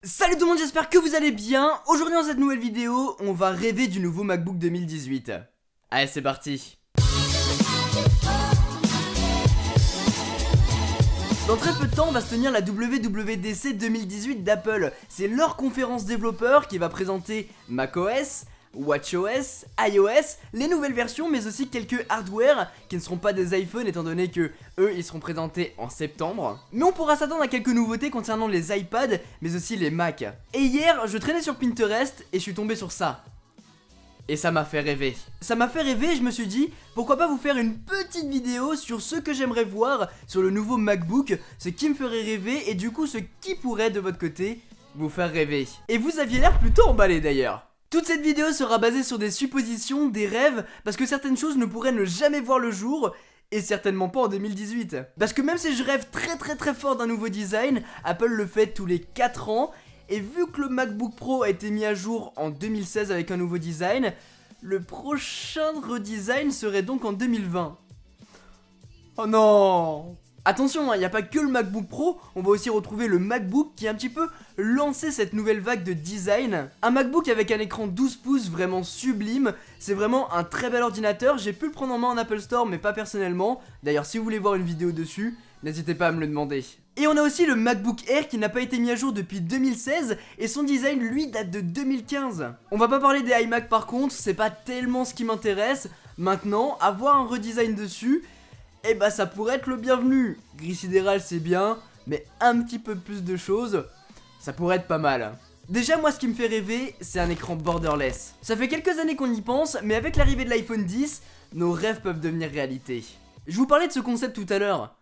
Salut tout le monde, j'espère que vous allez bien. Aujourd'hui dans cette nouvelle vidéo, on va rêver du nouveau MacBook 2018. Allez, c'est parti. Dans très peu de temps, va se tenir la WWDC 2018 d'Apple. C'est leur conférence développeur qui va présenter macOS, watchOS, iOS, les nouvelles versions mais aussi quelques hardware qui ne seront pas des iPhones étant donné que eux ils seront présentés en septembre. Mais on pourra s'attendre à quelques nouveautés concernant les iPads mais aussi les Mac. Et hier je traînais sur Pinterest et je suis tombé sur ça. Et ça m'a fait rêver. Ça m'a fait rêver et je me suis dit, pourquoi pas vous faire une petite vidéo sur ce que j'aimerais voir sur le nouveau MacBook, ce qui me ferait rêver et du coup ce qui pourrait de votre côté vous faire rêver. Et vous aviez l'air plutôt emballé d'ailleurs. Toute cette vidéo sera basée sur des suppositions, des rêves, parce que certaines choses ne pourraient ne jamais voir le jour, et certainement pas en 2018. Parce que même si je rêve très fort d'un nouveau design, Apple le fait tous les 4 ans, et vu que le MacBook Pro a été mis à jour en 2016 avec un nouveau design, le prochain redesign serait donc en 2020. Oh non! Attention, il n'y a pas que le MacBook Pro, on va aussi retrouver le MacBook qui a un petit peu lancé cette nouvelle vague de design. Un MacBook avec un écran 12 pouces vraiment sublime, c'est vraiment un très bel ordinateur, j'ai pu le prendre en main en Apple Store mais pas personnellement. D'ailleurs si vous voulez voir une vidéo dessus, n'hésitez pas à me le demander. Et on a aussi le MacBook Air qui n'a pas été mis à jour depuis 2016 et son design lui date de 2015. On va pas parler des iMac par contre, c'est pas tellement ce qui m'intéresse. Maintenant, avoir un redesign dessus, eh bah ça pourrait être le bienvenu. Gris sidéral c'est bien, mais un petit peu plus de choses, ça pourrait être pas mal. Déjà moi ce qui me fait rêver, c'est un écran borderless. Ça fait quelques années qu'on y pense, mais avec l'arrivée de l'iPhone 10, nos rêves peuvent devenir réalité. Je vous parlais de ce concept tout à l'heure.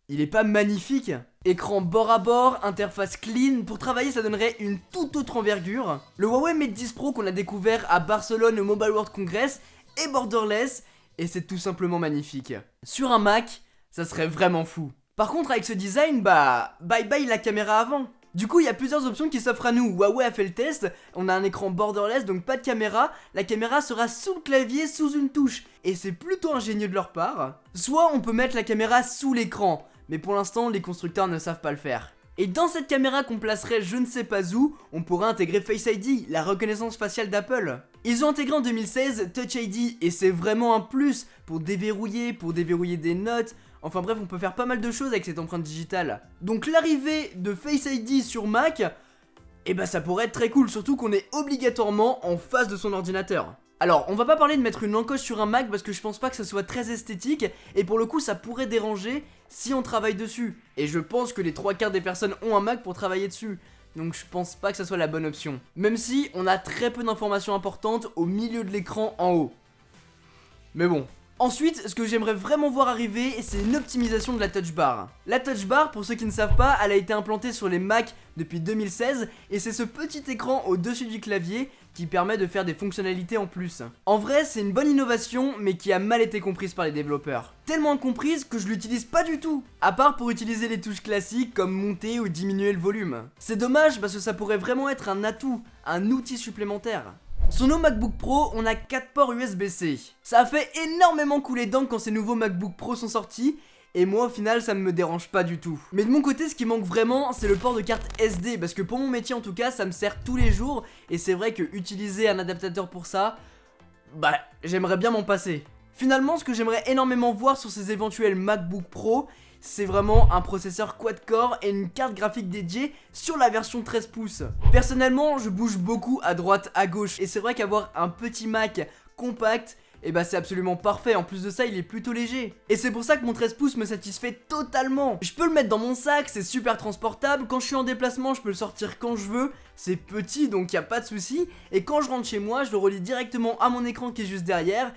Il est pas magnifique? Écran bord à bord, interface clean, pour travailler ça donnerait une toute autre envergure. Le Huawei Mate 10 Pro qu'on a découvert à Barcelone au Mobile World Congress est borderless, et c'est tout simplement magnifique. Sur un Mac, ça serait vraiment fou. Par contre avec ce design, bah bye bye la caméra avant. Du coup il y a plusieurs options qui s'offrent à nous. Huawei a fait le test, on a un écran borderless donc pas de caméra. La caméra sera sous le clavier, sous une touche. Et c'est plutôt ingénieux de leur part. Soit on peut mettre la caméra sous l'écran, mais pour l'instant les constructeurs ne savent pas le faire. Et dans cette caméra qu'on placerait je ne sais pas où, on pourrait intégrer Face ID, la reconnaissance faciale d'Apple. Ils ont intégré en 2016 Touch ID et c'est vraiment un plus pour déverrouiller des notes. Enfin bref, on peut faire pas mal de choses avec cette empreinte digitale. Donc l'arrivée de Face ID sur Mac, eh bah ça pourrait être très cool, surtout qu'on est obligatoirement en face de son ordinateur. Alors, on va pas parler de mettre une encoche sur un Mac parce que je pense pas que ça soit très esthétique et pour le coup ça pourrait déranger si on travaille dessus. Et je pense que les 3/4 des personnes ont un Mac pour travailler dessus. Donc je pense pas que ça soit la bonne option. Même si on a très peu d'informations importantes au milieu de l'écran en haut. Mais bon. Ensuite, ce que j'aimerais vraiment voir arriver, c'est une optimisation de la touch bar. La touch bar, pour ceux qui ne savent pas, elle a été implantée sur les Mac depuis 2016 et c'est ce petit écran au-dessus du clavier qui permet de faire des fonctionnalités en plus. En vrai, c'est une bonne innovation, mais qui a mal été comprise par les développeurs. Tellement comprise que je l'utilise pas du tout, à part pour utiliser les touches classiques comme monter ou diminuer le volume. C'est dommage parce que ça pourrait vraiment être un atout, un outil supplémentaire. Sur nos MacBook Pro, on a 4 ports USB-C. Ça a fait énormément couler d'encre quand ces nouveaux MacBook Pro sont sortis, et moi au final ça ne me dérange pas du tout. Mais de mon côté ce qui manque vraiment c'est le port de carte SD, parce que pour mon métier en tout cas ça me sert tous les jours, et c'est vrai que utiliser un adaptateur pour ça, bah j'aimerais bien m'en passer. Finalement ce que j'aimerais énormément voir sur ces éventuels MacBook Pro, c'est vraiment un processeur quad-core et une carte graphique dédiée sur la version 13 pouces. Personnellement, je bouge beaucoup à droite, à gauche, et c'est vrai qu'avoir un petit Mac compact, et bah c'est absolument parfait. En plus de ça, il est plutôt léger. Et c'est pour ça que mon 13 pouces me satisfait totalement. Je peux le mettre dans mon sac, c'est super transportable. Quand je suis en déplacement, je peux le sortir quand je veux. C'est petit, donc y a pas de souci. Et quand je rentre chez moi, je le relie directement à mon écran qui est juste derrière.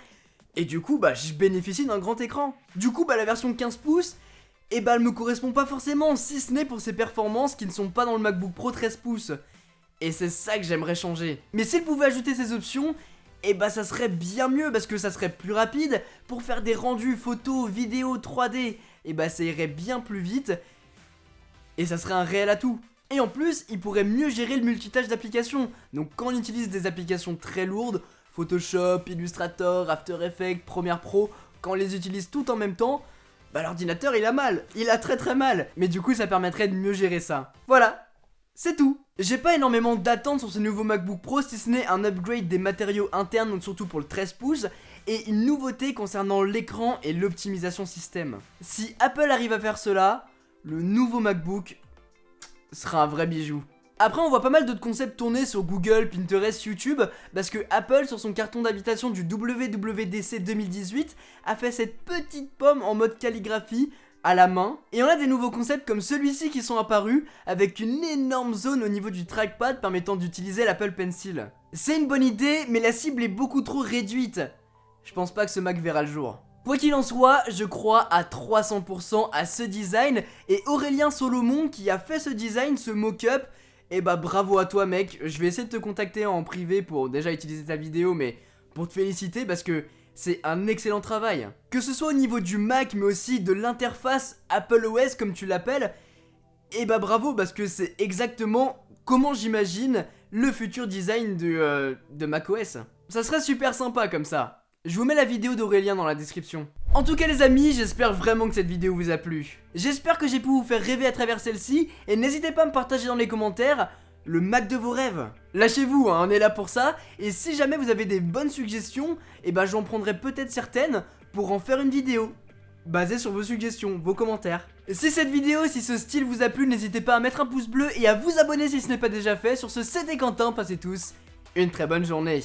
Et du coup, bah je bénéficie d'un grand écran. Du coup, bah la version 15 pouces, et bah elle me correspond pas forcément, si ce n'est pour ses performances qui ne sont pas dans le MacBook Pro 13 pouces. Et c'est ça que j'aimerais changer. Mais s'il pouvait ajouter ces options, et bah ça serait bien mieux parce que ça serait plus rapide pour faire des rendus photos, vidéos 3D. Et bah ça irait bien plus vite et ça serait un réel atout. Et en plus, il pourrait mieux gérer le multitâche d'applications. Donc quand on utilise des applications très lourdes, Photoshop, Illustrator, After Effects, Premiere Pro, quand on les utilise toutes en même temps, bah l'ordinateur il a mal, il a très mal. Mais du coup ça permettrait de mieux gérer ça. Voilà. C'est tout. J'ai pas énormément d'attentes sur ce nouveau MacBook Pro, si ce n'est un upgrade des matériaux internes, donc surtout pour le 13 pouces, et une nouveauté concernant l'écran et l'optimisation système. Si Apple arrive à faire cela, le nouveau MacBook sera un vrai bijou. Après, on voit pas mal d'autres concepts tourner sur Google, Pinterest, YouTube, parce que Apple, sur son carton d'invitation du WWDC 2018, a fait cette petite pomme en mode calligraphie, à la main. Et on a des nouveaux concepts comme celui-ci qui sont apparus, avec une énorme zone au niveau du trackpad permettant d'utiliser l'Apple Pencil. C'est une bonne idée, mais la cible est beaucoup trop réduite. Je pense pas que ce Mac verra le jour. Quoi qu'il en soit, je crois à 300% à ce design, et Aurélien Solomon qui a fait ce design, ce mock-up, et bah bravo à toi mec. Je vais essayer de te contacter en privé pour déjà utiliser ta vidéo, mais pour te féliciter parce que c'est un excellent travail. Que ce soit au niveau du Mac, mais aussi de l'interface Apple OS comme tu l'appelles, et bah bravo parce que c'est exactement comment j'imagine le futur design de macOS. Ça serait super sympa comme ça. Je vous mets la vidéo d'Aurélien dans la description. En tout cas les amis, j'espère vraiment que cette vidéo vous a plu. J'espère que j'ai pu vous faire rêver à travers celle-ci, et n'hésitez pas à me partager dans les commentaires le Mac de vos rêves. Lâchez-vous, hein, on est là pour ça, et si jamais vous avez des bonnes suggestions, et bah j'en prendrai peut-être certaines pour en faire une vidéo, basée sur vos suggestions, vos commentaires. Si cette vidéo, si ce style vous a plu, n'hésitez pas à mettre un pouce bleu et à vous abonner si ce n'est pas déjà fait. Sur ce, c'était Quentin, passez tous une très bonne journée.